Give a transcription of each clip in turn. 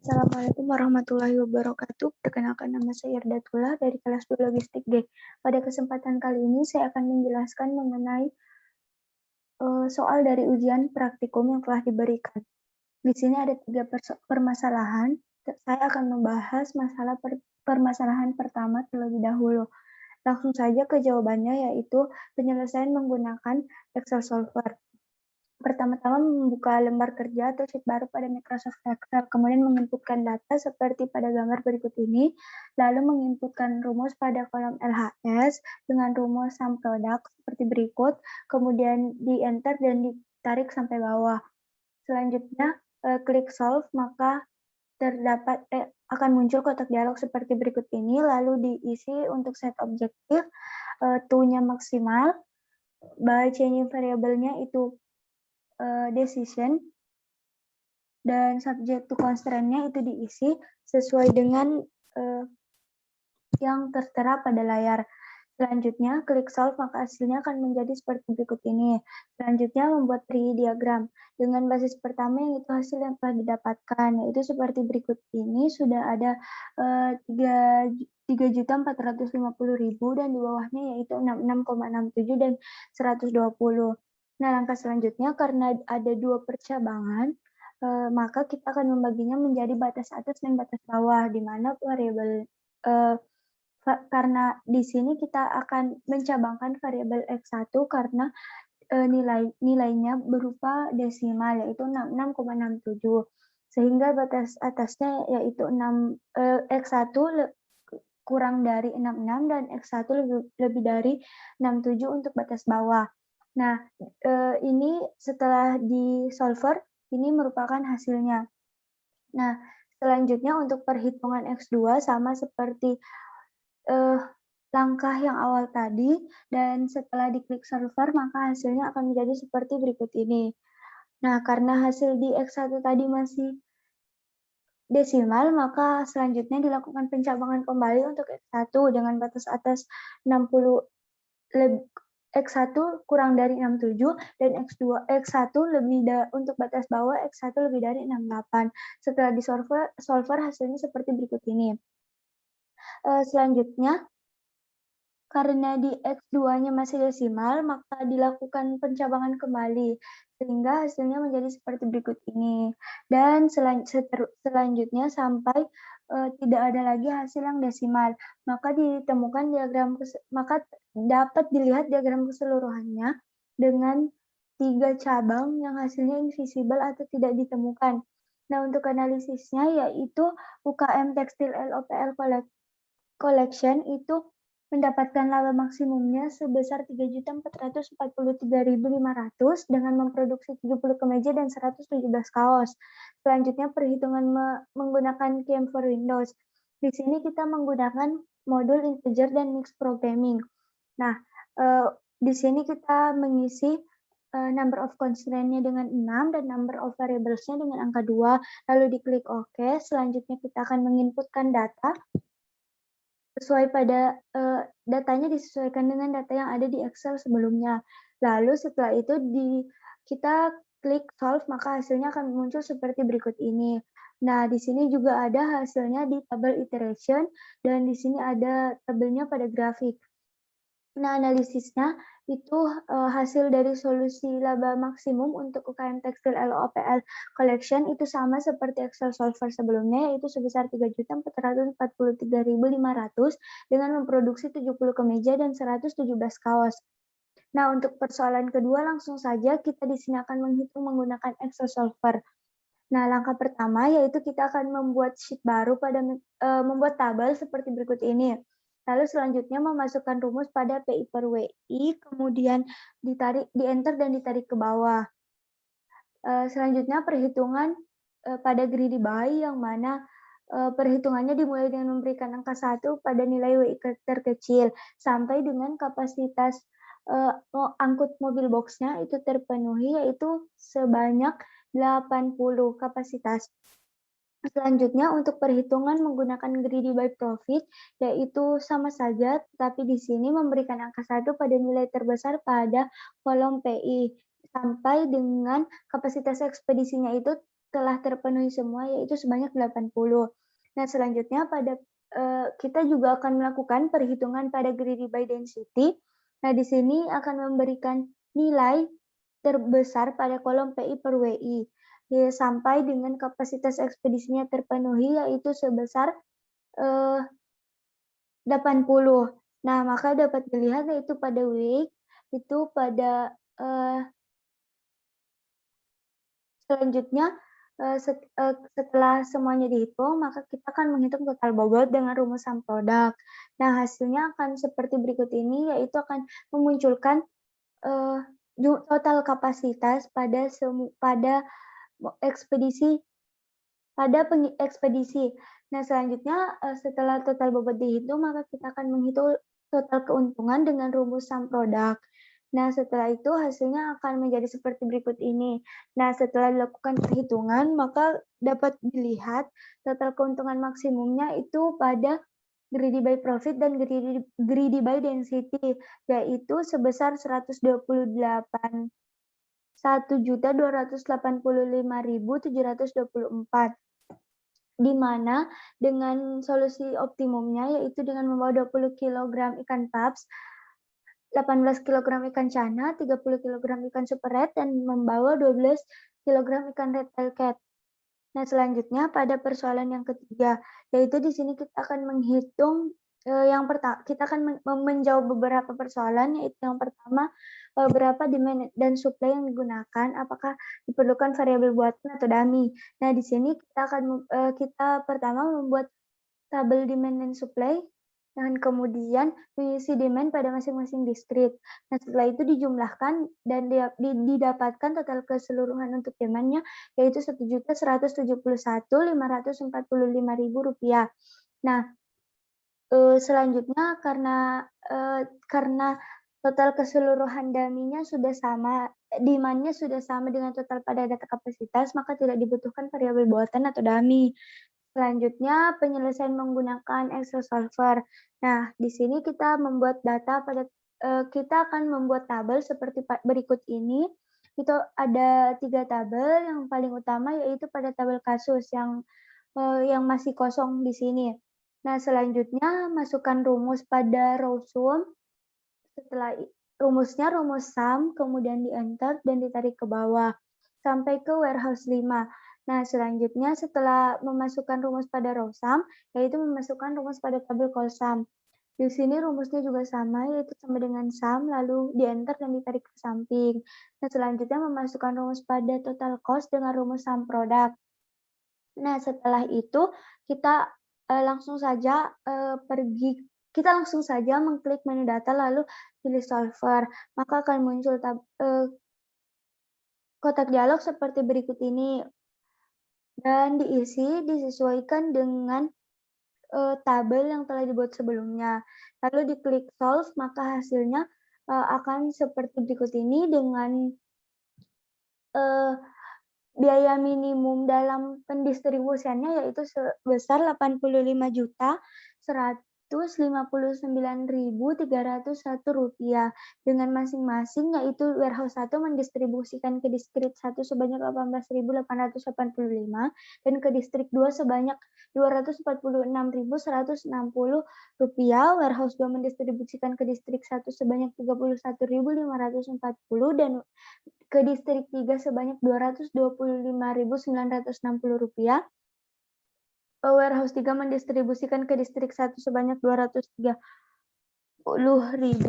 Assalamualaikum warahmatullahi wabarakatuh. Perkenalkan nama saya Irdatullah dari kelas 2 Logistik D. Pada kesempatan kali ini saya akan menjelaskan mengenai soal dari ujian praktikum yang telah diberikan. Di sini ada 3 permasalahan. Saya akan membahas masalah permasalahan pertama terlebih dahulu. Langsung saja ke jawabannya, yaitu penyelesaian menggunakan Excel Solver. Pertama-tama membuka lembar kerja atau sheet baru pada Microsoft Excel, kemudian menginputkan data seperti pada gambar berikut ini, lalu menginputkan rumus pada kolom LHS dengan rumus sum product seperti berikut, kemudian di-enter dan ditarik sampai bawah. Selanjutnya, klik solve, maka akan muncul kotak dialog seperti berikut ini, lalu diisi untuk set objektif, to-nya maksimal, by changing variable-nya itu decision, dan subject to constraint-nya itu diisi sesuai dengan yang tertera pada layar. Selanjutnya, klik solve, maka hasilnya akan menjadi seperti berikut ini. Selanjutnya, membuat tree diagram. Dengan basis pertama yang itu hasil yang telah didapatkan, yaitu seperti berikut ini, sudah ada 3.450.000 dan di bawahnya yaitu 66,67 dan 120. Nah, langkah selanjutnya karena ada 2 percabangan, maka kita akan membaginya menjadi batas atas dan batas bawah, di mana variabel karena di sini kita akan mencabangkan variabel X1 karena nilainya berupa desimal, yaitu 66,67. Sehingga batas atasnya yaitu X1 kurang dari 66 dan X1 lebih dari 67 untuk batas bawah. Nah, ini setelah di solver, ini merupakan hasilnya. Nah, selanjutnya untuk perhitungan X2 sama seperti langkah yang awal tadi, dan setelah diklik solver, maka hasilnya akan menjadi seperti berikut ini. Nah, karena hasil di X1 tadi masih desimal, maka selanjutnya dilakukan pencabangan kembali untuk X1 dengan batas atas 60 X1 kurang dari 67 dan X1 untuk batas bawah X1 lebih dari 68. Setelah di solver hasilnya seperti berikut ini. Selanjutnya, karena di X2-nya masih desimal, maka dilakukan pencabangan kembali, sehingga hasilnya menjadi seperti berikut ini. Dan selanjutnya sampai tidak ada lagi hasil yang desimal, maka dapat dilihat diagram keseluruhannya dengan 3 cabang yang hasilnya invisible atau tidak ditemukan. Nah, untuk analisisnya yaitu UKM Tekstil LOPL Collection itu mendapatkan laba maksimumnya sebesar 3.443.500 dengan memproduksi 70 kemeja dan 117 kaos. Selanjutnya perhitungan menggunakan KM for Windows. Di sini kita menggunakan modul integer dan mixed programming. Nah, di sini kita mengisi number of constraint-nya dengan 6 dan number of variables-nya dengan angka 2, lalu diklik OK. Selanjutnya kita akan menginputkan data sesuai pada datanya disesuaikan dengan data yang ada di Excel sebelumnya. Lalu setelah itu kita klik solve, maka hasilnya akan muncul seperti berikut ini. Nah, di sini juga ada hasilnya di tabel iteration dan di sini ada tabelnya pada grafik. Nah, analisisnya itu hasil dari solusi laba maksimum untuk UKM Tekstil LOPL Collection itu sama seperti Excel solver sebelumnya, yaitu sebesar 3.443.500 dengan memproduksi 70 kemeja dan 117 kaos. Nah, untuk persoalan kedua langsung saja kita di sini akan menghitung menggunakan Excel solver. Nah, langkah pertama yaitu kita akan membuat sheet baru membuat tabel seperti berikut ini. Lalu selanjutnya memasukkan rumus pada PI per WI, kemudian di-enter dan ditarik ke bawah. Selanjutnya perhitungan pada greedy buy, yang mana perhitungannya dimulai dengan memberikan angka 1 pada nilai WI terkecil, sampai dengan kapasitas angkut mobil box-nya itu terpenuhi, yaitu sebanyak 80 kapasitas. Selanjutnya untuk perhitungan menggunakan greedy by profit, yaitu sama saja, tapi di sini memberikan angka 1 pada nilai terbesar pada kolom PI. sampai dengan kapasitas ekspedisinya itu telah terpenuhi semua, yaitu sebanyak 80. Nah, selanjutnya kita juga akan melakukan perhitungan pada greedy by density. Nah, di sini akan memberikan nilai terbesar pada kolom PI per WI, sampai dengan kapasitas ekspedisinya terpenuhi, yaitu sebesar 80. Nah, maka dapat dilihat yaitu pada week, itu pada selanjutnya, setelah semuanya dihitung, maka kita akan menghitung total bobot dengan rumus sum product. Nah, hasilnya akan seperti berikut ini, yaitu akan memunculkan total kapasitas pada ekspedisi ekspedisi. Nah, selanjutnya, setelah total bobot dihitung, maka kita akan menghitung total keuntungan dengan rumus sum product. Nah, setelah itu hasilnya akan menjadi seperti berikut ini. Nah, setelah dilakukan perhitungan, maka dapat dilihat total keuntungan maksimumnya itu pada greedy by profit dan greedy by density, yaitu sebesar 128.285.724, di mana dengan solusi optimumnya yaitu dengan membawa 20 kg ikan paps, 18 kg ikan cana, 30 kg ikan super red, dan membawa 12 kg ikan red tail cat. Nah, selanjutnya pada persoalan yang ketiga, yaitu di sini kita akan menghitung kita akan menjawab beberapa persoalan, yaitu yang pertama, berapa demand dan supply yang digunakan, apakah diperlukan variabel buatan atau dummy. Nah, di sini kita pertama membuat tabel demand dan supply, dan kemudian mengisi demand pada masing-masing distrik. Nah, setelah itu dijumlahkan dan didapatkan total keseluruhan untuk demand-nya, yaitu Rp1.171.545.000. Nah, selanjutnya karena total keseluruhan dummy-nya sudah sama, demand-nya sudah sama dengan total pada data kapasitas, maka tidak dibutuhkan variabel buatan atau dummy. Selanjutnya, penyelesaian menggunakan Excel solver. Nah, di sini kita akan membuat tabel seperti berikut ini. Itu ada 3 tabel. Yang paling utama yaitu pada tabel kasus yang masih kosong di sini. Nah, selanjutnya masukkan rumus pada row sum. Setelah rumusnya rumus sum, kemudian di-enter dan ditarik ke bawah sampai ke warehouse 5. Nah, selanjutnya setelah memasukkan rumus pada row sum, yaitu memasukkan rumus pada tabel call sum. Di sini rumusnya juga sama, yaitu sama dengan sum, lalu di-enter dan ditarik ke samping. Nah, selanjutnya memasukkan rumus pada total cost dengan rumus sum product. Nah, setelah itu kita langsung saja mengklik menu data lalu pilih solver, maka akan muncul kotak dialog seperti berikut ini, dan disesuaikan dengan tabel yang telah dibuat sebelumnya. Lalu diklik solve, maka hasilnya akan seperti berikut ini dengan biaya minimum dalam pendistribusiannya yaitu sebesar Rp85.301 dengan masing-masing, yaitu warehouse 1 mendistribusikan ke distrik 1 sebanyak Rp18.885 dan ke distrik 2 sebanyak Rp246.160, warehouse 2 mendistribusikan ke distrik 1 sebanyak Rp31.540 dan ke distrik 3 sebanyak Rp225.960. Warehouse 3 mendistribusikan ke distrik 1 sebanyak Rp230.000.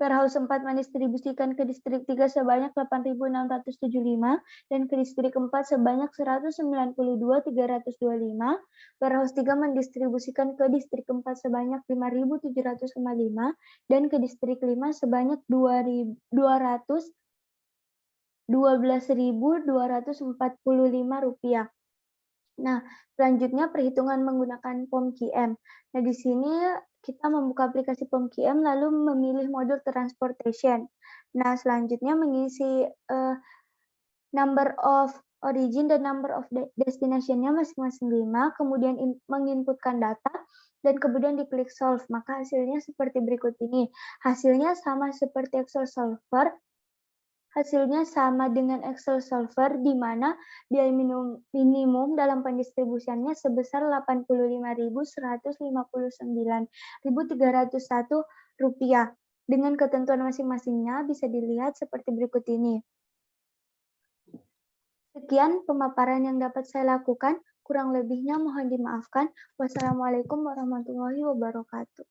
Warehouse 4 mendistribusikan ke distrik 3 sebanyak Rp8.675 dan ke distrik 4 sebanyak Rp192.325. Warehouse 3 mendistribusikan ke distrik 4 sebanyak Rp5.755 dan ke distrik 5 sebanyak Rp12.245. Nah, selanjutnya perhitungan menggunakan POM-QM. Nah, di sini kita membuka aplikasi POM-QM lalu memilih modul transportation. Nah, selanjutnya mengisi number of origin dan number of destination-nya masing-masing 5, kemudian menginputkan data, dan kemudian diklik solve. Maka hasilnya seperti berikut ini. Hasilnya sama seperti Excel solver, Hasilnya sama dengan Excel solver di mana biaya minimum dalam pendistribusiannya sebesar Rp85.159.301. Dengan ketentuan masing-masingnya bisa dilihat seperti berikut ini. Sekian pemaparan yang dapat saya lakukan, kurang lebihnya mohon dimaafkan. Wassalamualaikum warahmatullahi wabarakatuh.